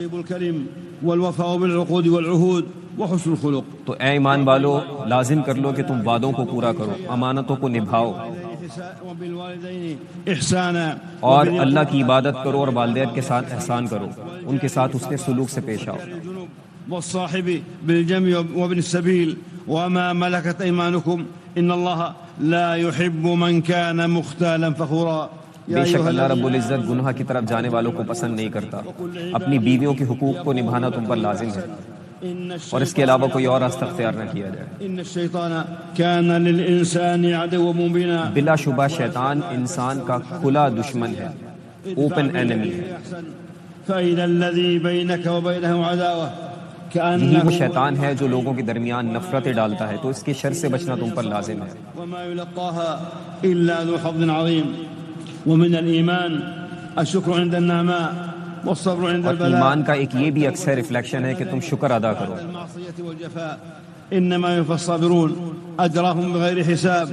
الكريم والوفاء بالعقود والعهود وحسن الخلق. تو اے ایمان والو لازم کر لو کہ تم وعدوں کو پورا کرو، امانتوں کو نبھاؤ، وبالوالدين احسانا، اور اللہ کی عبادت کرو اور والدین کے ساتھ احسان کرو، ان کے ساتھ حسن سلوک سے پیش آؤ. والصاحب بالجنب وابن السبيل وما ملكت ايمانكم ان الله لا يحب من كان مختالا فخورا. بے شک اللہ رب العزت گناہ کی طرف جانے والوں کو پسند نہیں کرتا. اپنی بیویوں کے حقوق کو نبھانا تم پر لازم ہے اور اس کے علاوہ کوئی اور راستہ اختیار نہ کیا جائے. ان الشيطان كان للانسان عدوا مبينا. بلا شبہ شیطان انسان کا کھلا دشمن ہے، اوپن اینمی ہے. فإذا الذي بينك وبينه عداوة یہی وہ شیطان ہے جو لوگوں کے درمیان نفرتیں ڈالتا ہے، تو اس کے شر سے بچنا تم پر لازم ہے. وما يلقاها إلا ذو حظ عظيم. ومن الإيمان الشكر عند النعماء والصبر عند اور البلاء. ایمان کا ایک یہ بھی اکثر ریفلیکشن ہے کہ تم شکر ادا کرو. المعصية والجفاء إنما يوفى الصابرون أجرهم بغير حساب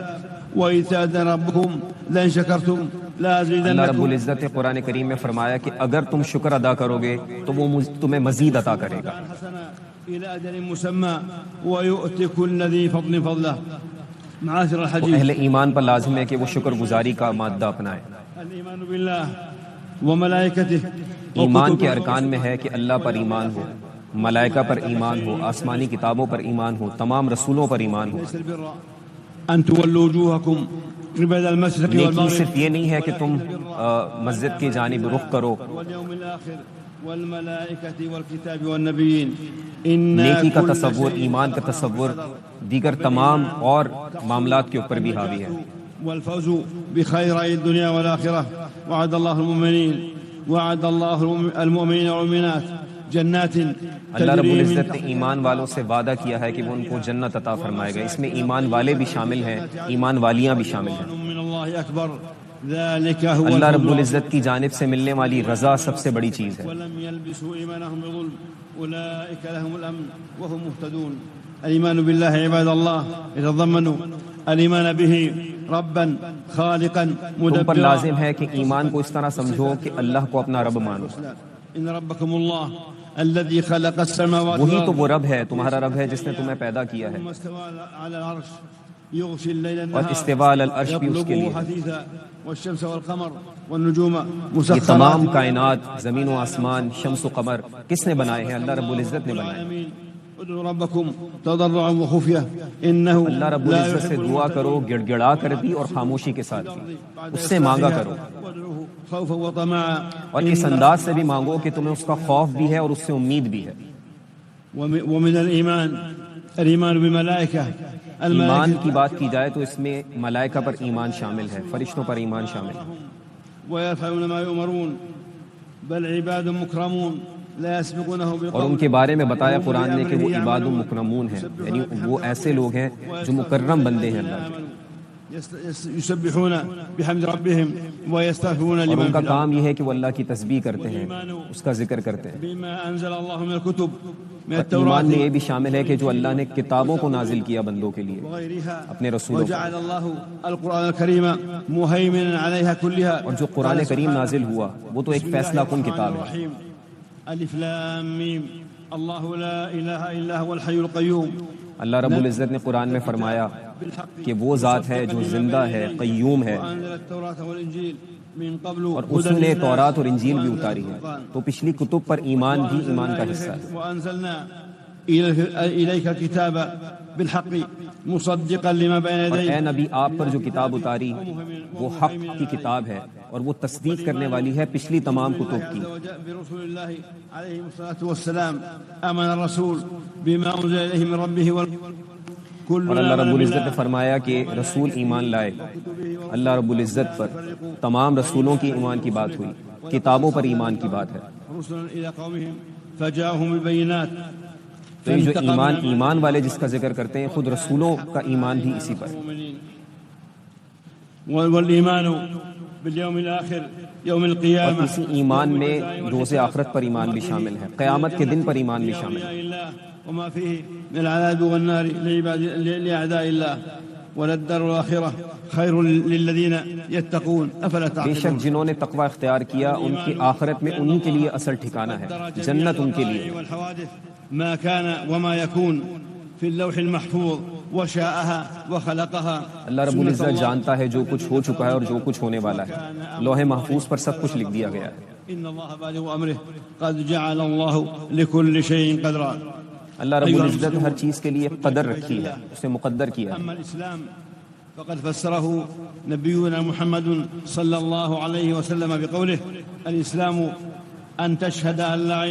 وإذ تأذن ربكم لئن شكرتم اللہ رب لأزيدنكم. العزت نے قرآن کریم میں فرمایا کہ اگر تم شکر ادا کرو گے تو وہ تمہیں مزید عطا کرے گا. إلى أجل مسمى ويؤتي كل ذي فضل فضله. معاشر تو الحجيج، اہل ایمان پر لازم ہے کہ وہ شکر گزاری کا مادہ اپنائے. الإيمان بالله وملائكته ایمان کے ارکان میں ہے کہ اللہ پر ایمان ہو، ملائکہ پر ایمان ہو، آسمانی کتابوں پر ایمان ہو، تمام رسولوں پر ایمان ہو. ليس البر أن تولوا وجوهكم قبل المشرق نیکی والمغرب صرف یہ نہیں ہے کہ تم مسجد کی جانب رخ کرو. واليوم الآخر والملائكة والكتاب والنبيين. نیکی کا تصور، ایمان کا تصور دیگر تمام اور معاملات کے اوپر بھی حاوی ہے. والفوز بخيري الدنيا والآخرة. وعد الله المؤمنين والمؤمنات جنات اللہ رب العزت نے ایمان والوں سے وعدہ کیا ہے کہ وہ ان کو جنت عطا فرمائے گا. اس میں ایمان والے بھی شامل ہیں، ایمان والیاں بھی شامل ہیں. من الله أكبر. ذلك هو اللہ رب الفضل. العزت کی جانب سے ملنے والی رضا سب سے بڑی چیز ہے. ولم يلبسوا إيمانهم بظلم أولئك لهم الأمن وهم مهتدون. الإيمان بالله عباد الله يتضمن الإيمان به ربا خالقا تم پر مدبرا. لازم ہے کہ ایمان کو اس طرح سمجھو کہ اللہ کو اپنا رب مانو. إن ربكم الله الذي خلق السماوات وہی تو والأرض وہ رب ہے، تمہارا رب ہے جس نے تمہیں پیدا کیا ہے. ثم استوى على العرش يغشي الليل اور النهار استواء علی العرش بھی اس کے لیے يطلبه ہے. حثيثا والشمس والقمر والنجوم یہ مسخرات تمام کائنات، زمین و آسمان، شمس و قمر کس نے بنائے ہیں؟ اللہ رب العزت نے بنائے. آمين. ادعوا ربكم تضرعا وخفية إنه اللہ رب لا العزت سے يحب دعا کرو گڑ گڑا کر بھی اور خاموشی کے ساتھ بھی، اس سے مانگا کرو وادعوه خوفا وطمعا. اور اس انداز سے بھی مانگو کہ تمہیں اس کا خوف بھی ہے اور اس سے امید بھی ہے. ومن الإيمان بملائكة ایمان کی بات کی جائے تو اس میں ملائکہ پر ایمان شامل ہے، فرشتوں پر ایمان شامل ہے. ويفعلون ما يؤمرون بل عباد مكرمون لا يسبقونه اور بالقول. ان کے بارے میں بتایا قرآن نے کہ وہ عباد و مکرمون ہیں، یعنی وہ ایسے لوگ ہیں جو مکرم بندے ہیں اللہ کے. يسبحون بحمد ربهم ويستغفرون اور ان لمن کا في الأرض. کام یہ ہے کہ وہ اللہ کی تسبیح کرتے ہیں، اس کا ذکر کرتے ہیں. بما أنزل الله من الكتب من اور التوراة ایمان میں یہ بھی شامل ہے کہ جو اللہ نے کتابوں کو نازل کیا بندوں کے لیے، وغيرها. اپنے رسولوں کو. وجعل الله القرآن الكريم مهيمنا عليها كلها. اور جو قرآن کریم نازل ہوا وہ تو ایک فیصلہ کن کتاب ہے. الرحيم. ألف لام ميم. الله لا إله إلا هو الحي القيوم. اللہ رب العزت نے قرآن میں فرمایا کہ وہ ذات ہے جو زندہ ہے، قیوم ہے، وأنزل التوراة والإنجيل من قبل اور اس نے تورات اور انجیل بھی اتاری ہے. تو پچھلی کتب پر ایمان بھی ایمان کا حصہ ہے. وأنزلنا إليك الكتاب بالحق مصدقا لما بين اور اے يديه. نبی آپ پر جو کتاب اتاری وہ حق کی کتاب ہے اور وہ تصدیق کرنے والی ہے پچھلی تمام کتب کی. برسول الله عليه الصلاة والسلام آمن الرسول بما أنزل إليه من ربه اور اللہ رب العزت نے فرمایا کہ رسول ایمان لائے. اللہ رب العزت پر تمام رسولوں کی ایمان کی بات ہوئی، کتابوں پر ایمان کی بات ہے. رسلا إلى قومهم فجاءهم بالبينات. تو یہ جو ایمان والے جس کا ذکر کرتے ہیں، خود رسولوں کا ایمان بھی اسی پر. والإيمان باليوم الآخر يوم اور القيامة. اسی ایمان میں روز آخرت پر ایمان بھی شامل ہے، قیامت کے دن پر ایمان بھی شامل ہے. وما فيه من العذاب والنار لأعداء الله. وللدار الآخرة خير للذين يتقون أفلا بے تعقلون. شک جنہوں نے تقوی اختیار کیا ان کی آخرت میں انہی کے لیے اصل ٹھکانہ ہے، جنت ان کے لیے. والحوادث ما كان وما يكون في اللوح المحفوظ وشاءها وخلقها. اللہ رب العزت جانتا ہے جو کچھ ہو چکا ہے اور جو کچھ ہونے والا ہے، لوح محفوظ پر سب کچھ لکھ دیا گیا ہے. إن الله بالغ أمره قد جعل الله لكل شيء قدرا. اللہ رب العزت ہر چیز کے لیے قدر رکھی ہے، اسے مقدر کیا ہے. أما الإسلام فقد فسره نبينا محمد صلى الله عليه وسلم بقوله: الإسلام أن تشهد أن لا